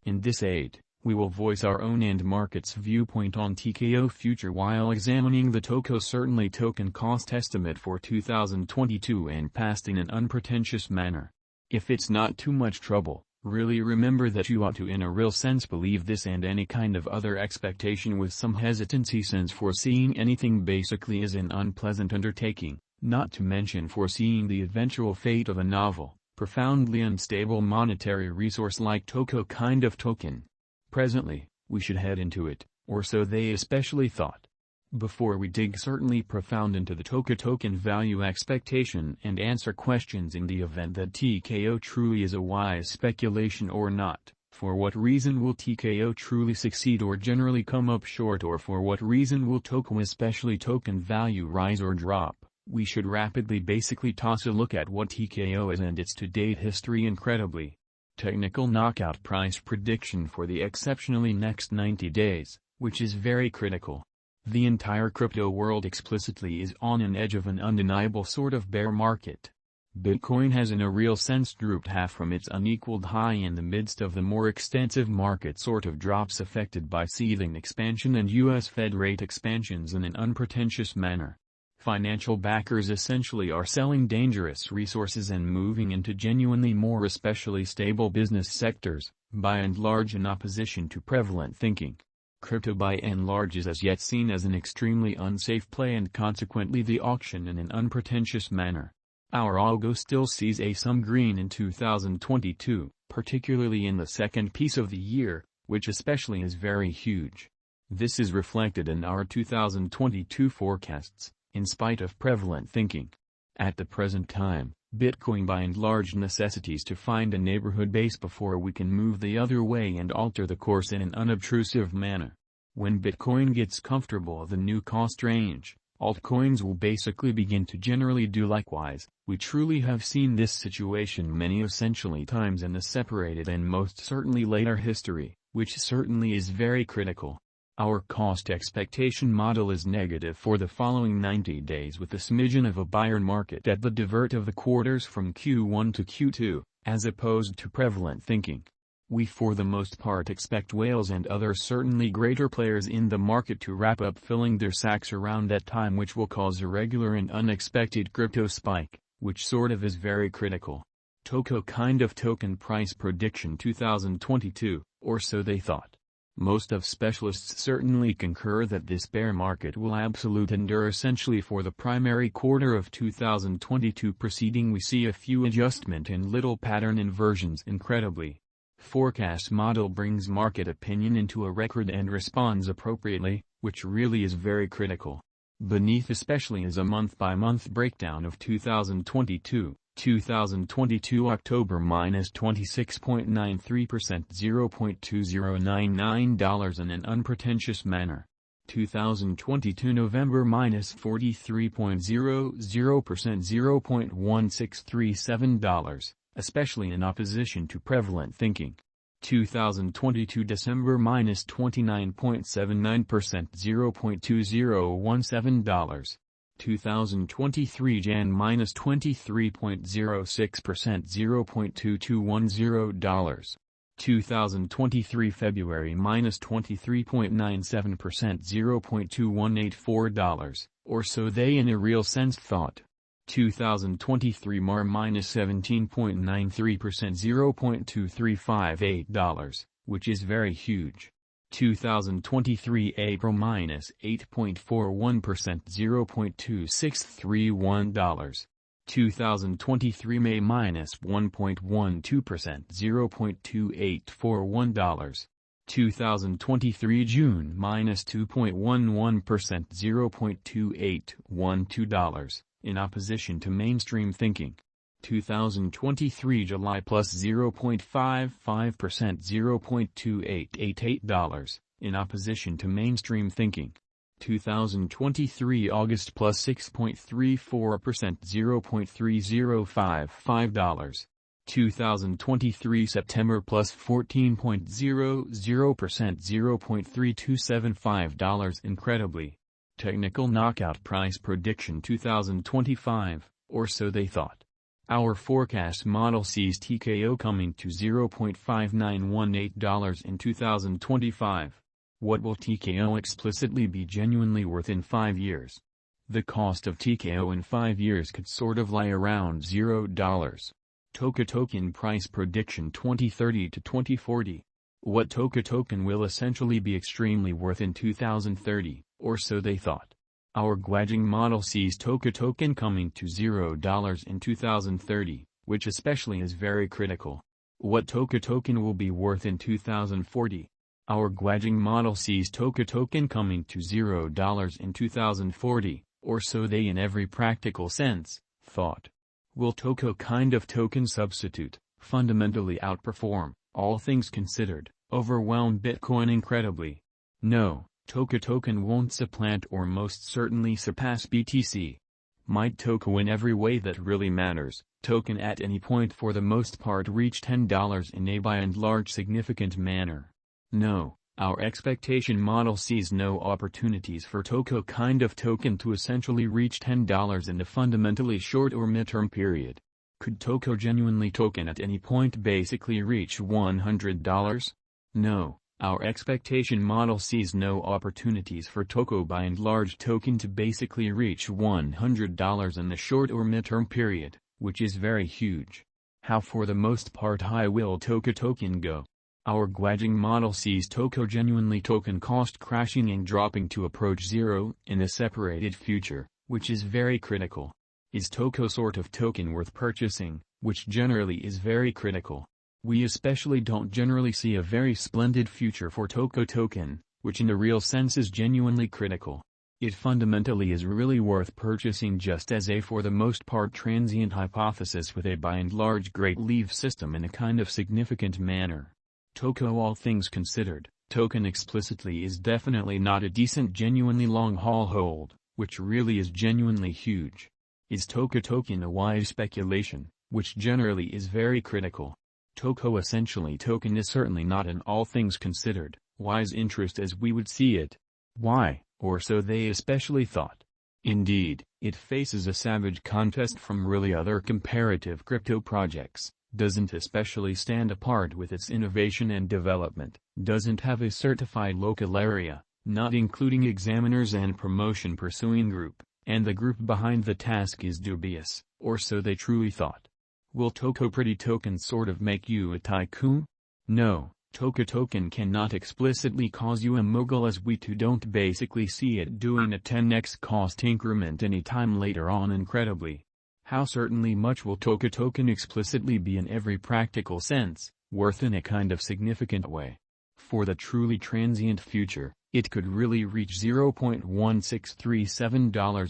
In this aid, we will voice our own and market's viewpoint on TKO future while examining the toko certainly token cost estimate for 2022 and passed in an unpretentious manner. If it's not too much trouble, really remember that you ought to in a real sense believe this and any kind of other expectation with some hesitancy, since foreseeing anything basically is an unpleasant undertaking, not to mention foreseeing the eventual fate of a novel, profoundly unstable monetary resource like toko kind of token. Presently, we should head into it, or so they especially thought. Before we dig certainly profound into the toko token value expectation and answer questions in the event that TKO truly is a wise speculation or not, for what reason will TKO truly succeed or generally come up short, or for what reason will toko especially token value rise or drop, we should rapidly basically toss a look at what TKO is and its to-date history. Incredibly technical knockout price prediction for the exceptionally next 90 days, which is very critical. The entire crypto world explicitly is on an edge of an undeniable sort of bear market. Bitcoin has in a real sense drooped half from its unequaled high in the midst of the more extensive market sort of drops affected by seething expansion and US Fed rate expansions in an unpretentious manner. Financial backers essentially are selling dangerous resources and moving into genuinely more especially stable business sectors, by and large in opposition to prevalent thinking. Crypto by and large is as yet seen as an extremely unsafe play and consequently the auction in an unpretentious manner. Our algo still sees some green in 2022, particularly in the second piece of the year, which especially is very huge. This is reflected in our 2022 forecasts, in spite of prevalent thinking. At the present time, Bitcoin by and large necessitates to find a neighborhood base before we can move the other way and alter the course in an unobtrusive manner. When Bitcoin gets comfortable the new cost range, altcoins will basically begin to generally do likewise. We truly have seen this situation many essentially times in the separated and most certainly later history, which certainly is very critical. Our cost expectation model is negative for the following 90 days with a smidgen of a buyer market at the divert of the quarters from Q1 to Q2, as opposed to prevalent thinking. We for the most part expect whales and other certainly greater players in the market to wrap up filling their sacks around that time, which will cause a regular and unexpected crypto spike, which sort of is very critical. Toko kind of token price prediction 2022, or so they thought. Most of specialists certainly concur that this bear market will absolute endure essentially for the primary quarter of 2022. Preceding we see a few adjustment and little pattern inversions. Incredibly, forecast model brings market opinion into a record and responds appropriately, which really is very critical. Beneath especially is a month-by-month breakdown of 2022. 2022 October minus 26.93%, $0.2099 in an unpretentious manner. 2022 November minus 43.00%, $0.1637, especially in opposition to prevalent thinking. 2022 December minus 29.79%, $0.2017. 2023 Jan minus 23.06%, $0.2210. 2023 February minus 23.97%, $0.2184, or so they in a real sense thought. 2023 Mar minus 17.93%, $0.2358, which is very huge. 2023 April minus 8.41%, $0.2631. 2023 May minus 1.12%, $0.2841. 2023 June minus 2.11%, $0.2812, in opposition to mainstream thinking. 2023 July plus 0.55%, $0.2888, in opposition to mainstream thinking. 2023 August plus 6.34%, $0.3055. 2023 September plus 14.00%, $0.3275. Incredibly, technical knockout price prediction 2025, or so they thought. Our forecast model sees TKO coming to $0.5918 in 2025. What will TKO explicitly be genuinely worth in 5 years? The cost of TKO in 5 years could sort of lie around $0. Toko token price prediction 2030 to 2040. What Toko token will essentially be extremely worth in 2030, or so they thought. Our Gwajing model sees Toko token coming to $0 in 2030, which especially is very critical. What Toko token will be worth in 2040? Our Gwajing model sees Toko token coming to $0 in 2040, or so they in every practical sense, thought. Will Toko kind of token substitute, fundamentally outperform, all things considered, overwhelm Bitcoin incredibly? No, Toko token won't supplant or most certainly surpass BTC. Might Toko in every way that really matters, token at any point for the most part reach $10 in a by and large significant manner? No, our expectation model sees no opportunities for Toko kind of token to essentially reach $10 in the fundamentally short or midterm period. Could Toko genuinely token at any point basically reach $100? No, our expectation model sees no opportunities for Toko by and large token to basically reach $100 in the short or midterm period, which is very huge. How for the most part high will Toko token go? Our Gwajing model sees Toko genuinely token cost crashing and dropping to approach zero in the separated future, which is very critical. Is Toko sort of token worth purchasing, which generally is very critical. We especially don't generally see a very splendid future for Toko token, which in the real sense is genuinely critical. It fundamentally is really worth purchasing just as a for the most part transient hypothesis with a by and large great leave system in a kind of significant manner. Toko all things considered, token explicitly is definitely not a decent genuinely long haul hold, which really is genuinely huge. Is Toko token a wise speculation, which generally is very critical. Toko essentially token is certainly not an all things considered, wise interest as we would see it. Why, or so they especially thought. Indeed, it faces a savage contest from really other comparative crypto projects, doesn't especially stand apart with its innovation and development, doesn't have a certified local area, not including examiners and promotion pursuing group, and the group behind the task is dubious, or so they truly thought. Will Toko pretty token sort of make you a tycoon? No, Toko token cannot explicitly cause you a mogul as we too don't basically see it doing a 10x cost increment anytime later on incredibly. How certainly much will Toko token explicitly be in every practical sense, worth in a kind of significant way? For the truly transient future, it could really reach $0.1637